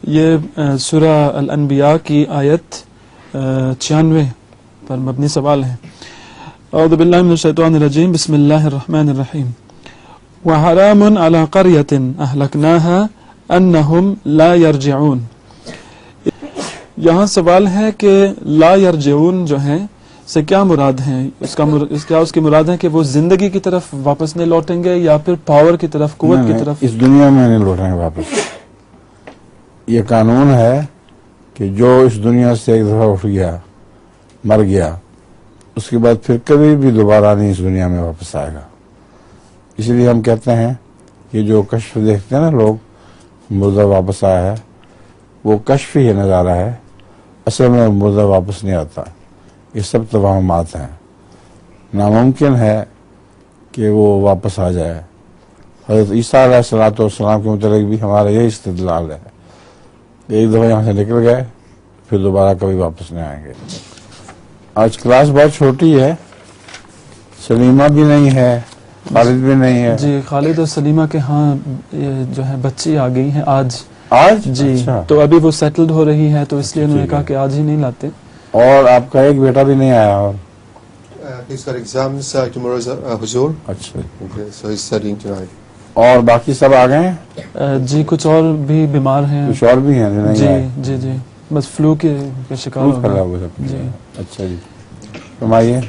یہ سورہ الانبیاء کی آیت 96 پر مبنی سوال ہے. اعوذ باللہ من الشیطان الرجیم بسم اللہ الرحمن الرحیم. وحرام علی قریۃ اہلکناها انہم لا یرجعون. یہاں سوال ہے کہ لا یرجعون جو ہیں سے کیا مراد ہیں؟ اس کی مراد ہے کہ وہ زندگی کی طرف واپس نہیں لوٹیں گے یا پھر پاور کی طرف، قوت کی طرف؟ اس دنیا میں نہیں لوٹیں گے واپس. یہ قانون ہے کہ جو اس دنیا سے ایک دفعہ اٹھ گیا، مر گیا، اس کے بعد پھر کبھی بھی دوبارہ نہیں اس دنیا میں واپس آئے گا. اس لیے ہم کہتے ہیں کہ جو کشف دیکھتے ہیں نا لوگ، مردہ واپس آیا ہے، وہ کشف ہی نظارہ ہے، اصل میں مردہ واپس نہیں آتا. یہ سب توہمات ہیں. ناممکن ہے کہ وہ واپس آ جائے. حضرت عیسیٰ علیہ السلام کے متعلق بھی ہمارا یہی استدلال ہے. ایک دفعہ یہاں سے نکل گئے پھر دوبارہ کبھی واپس نہیں آئیں گے. آج کلاس بہت چھوٹی ہے، سلیمہ بھی نہیں ہے، خالد بھی نہیں ہے. جی، خالد اور سلیمہ کے ہاں جو ہے بچی آ گئی ہیں آج. جی اچھا. تو ابھی وہ سیٹلڈ ہو رہی ہے تو اس لیے انہوں نے کہا کہ آج ہی نہیں لاتے. اور آپ کا ایک بیٹا بھی نہیں آیا؟ اور he's got exams tomorrow, Huzur. اچھا. Okay, so he's studying tonight. اور باقی سب آ گئے ہیں؟ جی کچھ اور بھی بیمار ہیں. کچھ اور بھی ہیں جو نہیں جی آئے؟ جی جی بس فلو کے شکار ہو گئے. جی. اچھا جی، فرمائیے.